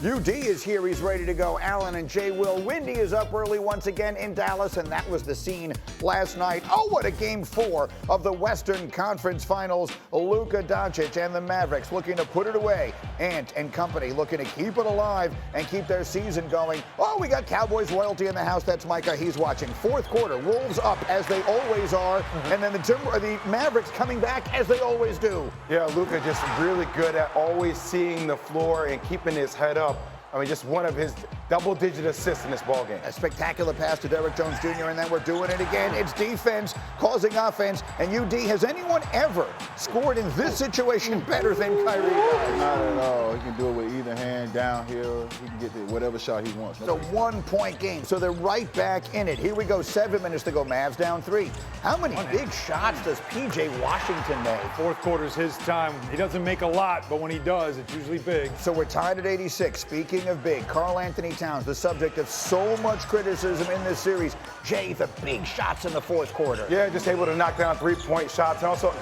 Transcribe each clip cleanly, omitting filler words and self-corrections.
UD is here. He's ready to go. Allen and Jay Will. Windy is up early once again in Dallas, and that was the scene last night. Oh, what a Game 4 of the Western Conference Finals. Luka Doncic and the Mavericks looking to put it away. Ant and company looking to keep it alive and keep their season going. Oh, we got Cowboys royalty in the house. That's Micah. He's watching. Fourth quarter. Wolves up as they always are, and then the Mavericks coming back as they always do. Yeah, Luka just really good at always seeing the floor and keeping his head up. I mean, just one of his double-digit assists in this ballgame. A spectacular pass to Derrick Jones Jr., and then we're doing it again. It's defense causing offense, and UD, has anyone ever scored in this situation better than Kyrie does? Not at all. He can do it with either hand, downhill. He can get to whatever shot he wants. It's a one-point game, so they're right back in it. Here we go, 7 minutes to go. Mavs down 3. How many big shots does P.J. Washington make? Fourth quarter's his time. He doesn't make a lot, but when he does, it's usually big. So we're tied at 86. Speaking of big, Karl Anthony Towns, the subject of so much criticism in this series. Jay, the big shots in the fourth quarter. Yeah, just able to knock down three-point shots. And also,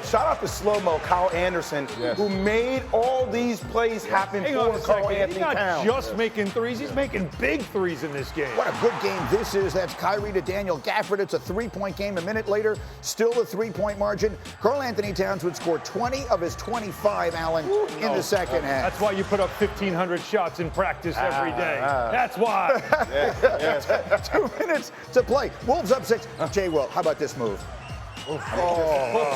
shout out to slow-mo Kyle Anderson, who made all these plays happen for Karl Anthony Towns. He's not just making threes, he's making big threes in this game. What a good game this is. That's Kyrie to Daniel Gafford. It's a three-point game. A minute later, still a three-point margin. Karl Anthony Towns would score 20 of his 25, Allen, in the second half. That's why you put up 1,500 shots in practice every day. That's why. 2 minutes to play. Wolves up 6. Jay Will, how about this move?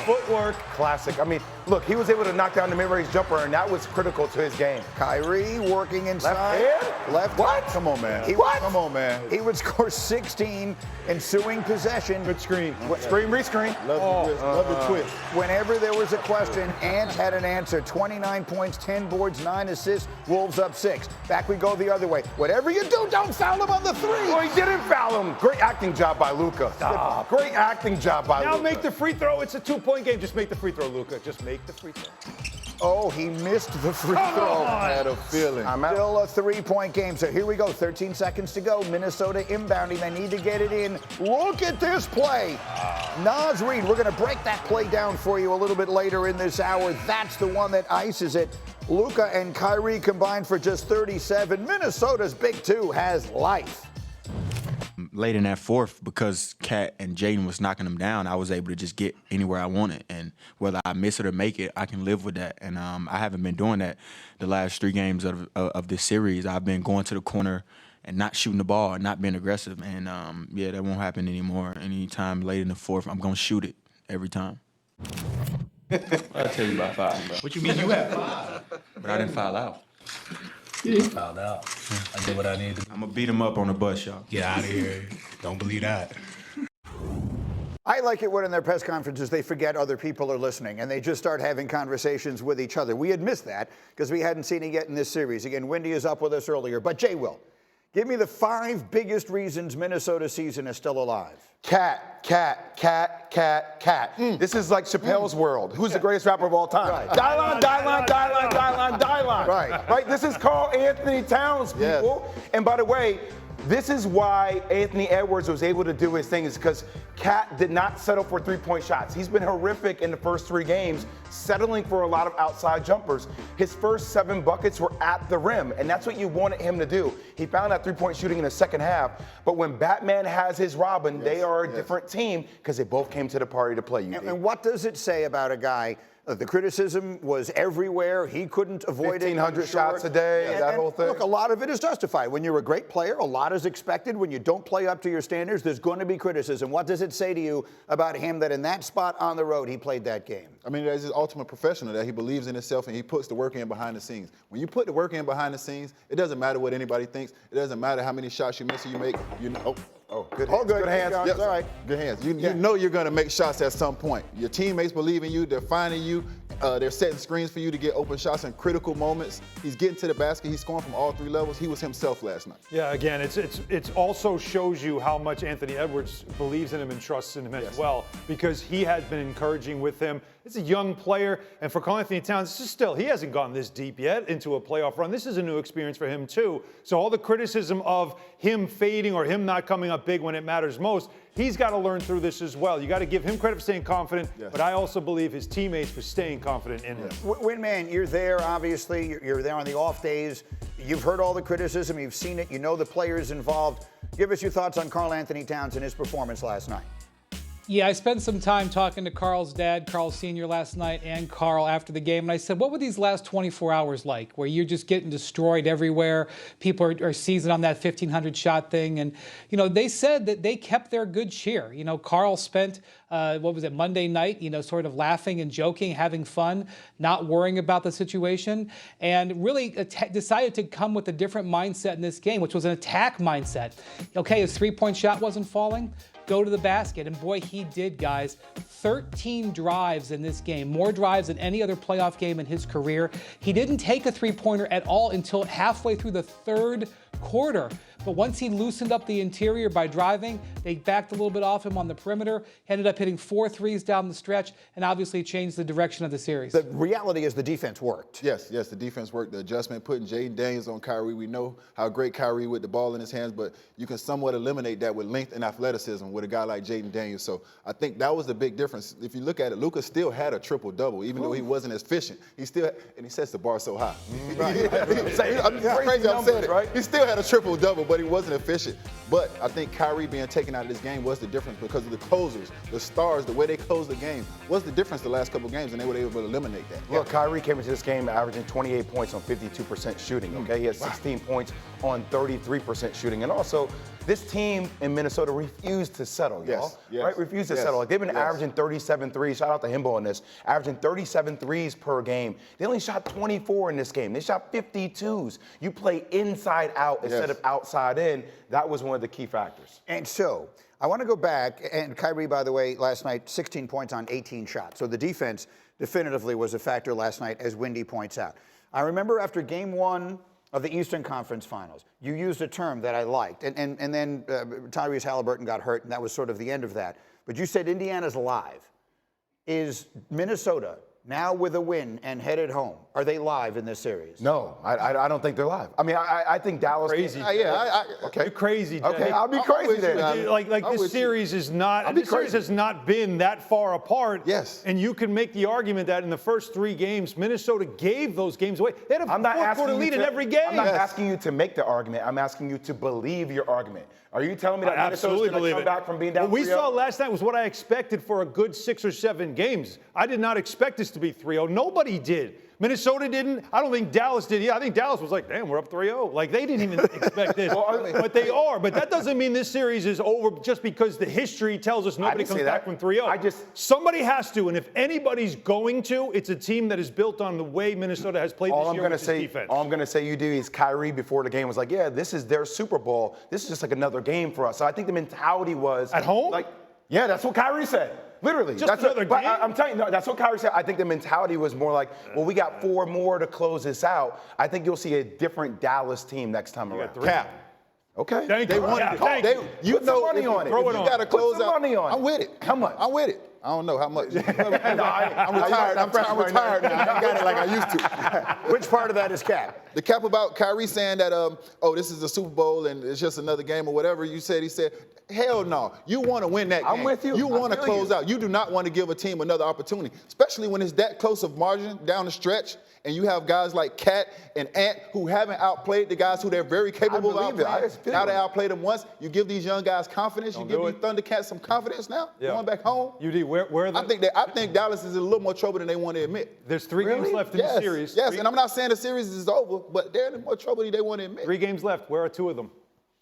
Footwork. Classic. I mean, look, he was able to knock down the mid-range jumper, and that was critical to his game. Kyrie working inside. Left hand? Left. What? Come on, man. Come on, man. He would score 16 ensuing possession. Good screen. Screen, rescreen. Love the twist. Whenever there was a question, Ant had an answer. 29 points, 10 boards, 9 assists. Wolves up 6. Back we go the other way. Whatever you do, don't foul him on the 3. Well, he didn't foul him. Great acting job by Luka. Great acting job by Luka. Now make the free throw. It's a 2-point game. Just make the free throw, Luka. Just make the free throw. Oh, he missed the free throw. I had a feeling. Still a 3-point game. So here we go. 13 seconds to go. Minnesota inbounding. They need to get it in. Look at this play. Naz Reid. We're going to break that play down for you a little bit later in this hour. That's the one that ices it. Luka and Kyrie combined for just 37. Minnesota's big 2 has life. Late in that fourth, because Cat and Jaden was knocking them down, I was able to just get anywhere I wanted. And whether I miss it or make it, I can live with that. And I haven't been doing that the last 3 games of this series. I've been going to the corner and not shooting the ball and not being aggressive. And, yeah, that won't happen anymore. Anytime late in the fourth, I'm going to shoot it every time. I'll tell you about 5, bro. What you mean you had 5? But I didn't foul out. You fouled out. I did what I needed to do. I'm going to beat him up on the bus, y'all. Get out of here. Don't believe that. I like it when in their press conferences they forget other people are listening and they just start having conversations with each other. We had missed that because we hadn't seen it yet in this series. Again, Windy is up with us earlier, but Jay will. Give me the 5 biggest reasons Minnesota's season is still alive. Cat. This is like Chappelle's World. Who's the greatest rapper of all time? Right. Dylan. Right. This is Karl Anthony Towns, people. And by the way, this is why Anthony Edwards was able to do his thing, is because Cat did not settle for 3-point shots. He's been horrific in the first 3 games, settling for a lot of outside jumpers. His first 7 buckets were at the rim, and that's what you wanted him to do. He found that 3-point shooting in the second half, but when Batman has his Robin, they are a different team because they both came to the party to play. And what does it say about a guy? The criticism was everywhere. He couldn't avoid 1,500 shots a day, that whole thing. Look, a lot of it is justified. When you're a great player, a lot is expected. When you don't play up to your standards, there's going to be criticism. What does it say to you about him that in that spot on the road, he played that game? I mean, that's his ultimate professional, that he believes in himself and he puts the work in behind the scenes. When you put the work in behind the scenes, it doesn't matter what anybody thinks. It doesn't matter how many shots you miss or you make. You know, good hands. Good hands. Yep. All right. Good hands. You know you're going to make shots at some point. Your teammates believe in you. They're finding you. They're setting screens for you to get open shots in critical moments. He's getting to the basket. He's scoring from all 3 levels. He was himself last night. Yeah, again, it's also shows you how much Anthony Edwards believes in him and trusts in him as well, because he has been encouraging with him. It's a young player, and for Karl Anthony Towns, he hasn't gone this deep yet into a playoff run. This is a new experience for him too. So all the criticism of him fading or him not coming up big when it matters most, he's got to learn through this as well. You got to give him credit for staying confident, but I also believe his teammates for staying confident in him. Winman, you're there, obviously. You're there on the off days. You've heard all the criticism. You've seen it. You know the players involved. Give us your thoughts on Karl Anthony Towns and his performance last night. Yeah, I spent some time talking to Karl's dad, Karl Sr. last night, and Karl after the game. And I said, what were these last 24 hours like, where you're just getting destroyed everywhere? People are seizing on that 1,500 shot thing. And, you know, they said that they kept their good cheer. You know, Karl spent, Monday night, sort of laughing and joking, having fun, not worrying about the situation, and really decided to come with a different mindset in this game, which was an attack mindset. Okay, his three-point shot wasn't falling. Go to the basket. And boy, he did, guys. 13 drives in this game, more drives than any other playoff game in his career. He didn't take a three-pointer at all until halfway through the third quarter. But once he loosened up the interior by driving, they backed a little bit off him on the perimeter, ended up hitting 4 threes down the stretch, and obviously changed the direction of the series. The reality is the defense worked. Yes, the defense worked. The adjustment, putting Jaden Daniels on Kyrie. We know how great Kyrie with the ball in his hands, but you can somewhat eliminate that with length and athleticism with a guy like Jaden Daniels. So I think that was the big difference. If you look at it, Luka still had a triple-double, even though he wasn't as efficient. He still, and he sets the bar so high. I'm crazy I'm saying it. Right? He still had a triple-double, but he wasn't efficient. But I think Kyrie being taken out of this game was the difference because of the closers, the stars, the way they closed the game was the difference the last couple of games, and they were able to eliminate that. Look, Kyrie came into this game averaging 28 points on 52% shooting, okay? He had 16 points on 33% shooting. And also, this team in Minnesota refused to settle, y'all. Right? Refused to settle. Like, they've been averaging 37 threes. Shout out to Himbo on this. Averaging 37 threes per game. They only shot 24 in this game. They shot 52s. You play inside out instead of outside in. That was one of the key factors. And so, I want to go back, and Kyrie, by the way, last night, 16 points on 18 shots. So the defense definitively was a factor last night, as Windy points out. I remember after game 1 of the Eastern Conference Finals, you used a term that I liked, and then Tyrese Halliburton got hurt, and that was sort of the end of that. But you said Indiana's live. Is Minnesota now with a win and headed home? Are they live in this series? No, I don't think they're live. I mean, I think Dallas. Crazy. Okay. You're crazy. Jay. Okay, I'll be crazy then. Like this series is not. This series has not been that far apart. Yes. And you can make the argument that in the first 3 games, Minnesota gave those games away. They had a fourth-quarter lead in every game. I'm not asking you to make the argument. I'm asking you to believe your argument. Are you telling me that Minnesota's going to come back from being down 3-0? What we saw last night was what I expected for a good 6 or 7 games. I did not expect this to be 3-0. Nobody did. Minnesota didn't. I don't think Dallas did. Yeah, I think Dallas was like, damn, we're up 3-0. Like, they didn't even expect this. But they are. But that doesn't mean this series is over just because the history tells us nobody comes back from 3-0. Somebody has to. And if anybody's going to, it's a team that is built on the way Minnesota has played this year with its defense. All I'm going to say, you do, is Kyrie before the game was like, yeah, this is their Super Bowl. This is just like another game for us. So I think the mentality was. At home? Like, yeah, that's what Kyrie said. Literally. Just another game? I'm telling you, no, that's what Kyrie said. I think the mentality was more like, well, we got 4 more to close this out. I think you'll see a different Dallas team next time around. Cap. Okay. They wanted it. You know, money on it. If you got to close out. Money on it. I'm with it. How much? I'm with it. I don't know how much. I'm retired. I'm retired now. I got it like I used to. Which part of that is Cap? The cap about Kyrie saying that, this is a Super Bowl and it's just another game or whatever he said, hell no. You want to win that game. I'm with you. You want to close out. You do not want to give a team another opportunity, especially when it's that close of margin down the stretch, and you have guys like Cat and Ant who haven't outplayed the guys who they're very capable of outplaying. Now they outplayed them once. You give these young guys confidence. You give these Thundercats some confidence now. Going back home. UD, where are the... I think Dallas is in a little more trouble than they want to admit. There's 3 games left in the series. Yes, and I'm not saying the series is over, but they're in more trouble than they want to admit. 3 games left. Where are 2 of them?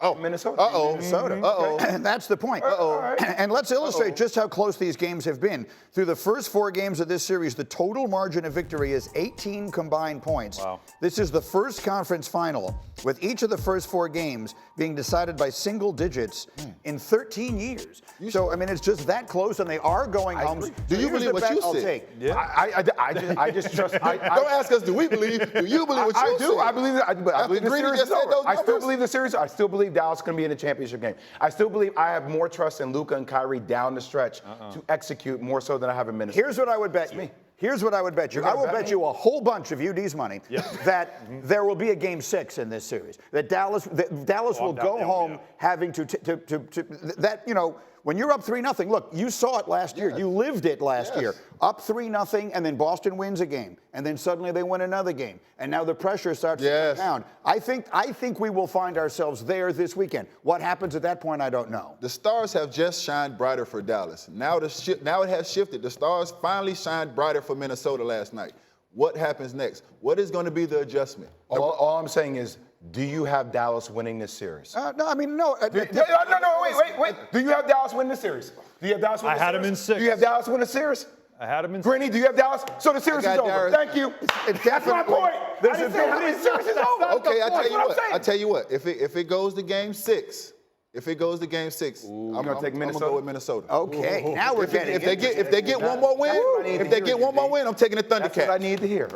Oh, Minnesota. Minnesota. And that's the point. Right. And let's illustrate just how close these games have been. Through the first 4 games of this series, the total margin of victory is 18 combined points. Wow. This is the first conference final with each of the first 4 games being decided by single digits in 13 years. So, I mean, it's just that close, and they are going home. Do you believe what you said? Yeah. I just trust. Don't ask us, do we believe? Do you believe what you said? I believe that. I believe the series is over. I still believe the series. I still believe Dallas is going to be in the championship game. I still believe I have more trust in Luka and Kyrie down the stretch to execute more so than I have in Minnesota. Here's what I would bet you. Here's what I would bet you. I will bet you a whole bunch of UD's money that there will be a game 6 in this series. That Dallas will go home having to that, when you're up 3-0, look, you saw it last year. You lived it last year. Up 3-0, and then Boston wins a game, and then suddenly they win another game, and now the pressure starts to come down. I think we will find ourselves there this weekend. What happens at that point, I don't know. The stars have just shined brighter for Dallas. Now it has shifted. The stars finally shined brighter for Minnesota last night. What happens next? What is going to be the adjustment? All I'm saying is, do you have Dallas winning this series? No, I mean, no. Wait. Do you have Dallas winning this series? Do you have Dallas winning the series? I had him in 6. Do you have Dallas winning the series? I had him in Greeny, do you have Dallas? So the series is over. Dallas. Thank you. That's my point. I didn't say how many series is over. Okay, I tell you what. If it goes to game 6, I'm gonna go with Minnesota. Okay, now we're getting if they get one more win, I'm taking the Thundercats. That's what I need to hear.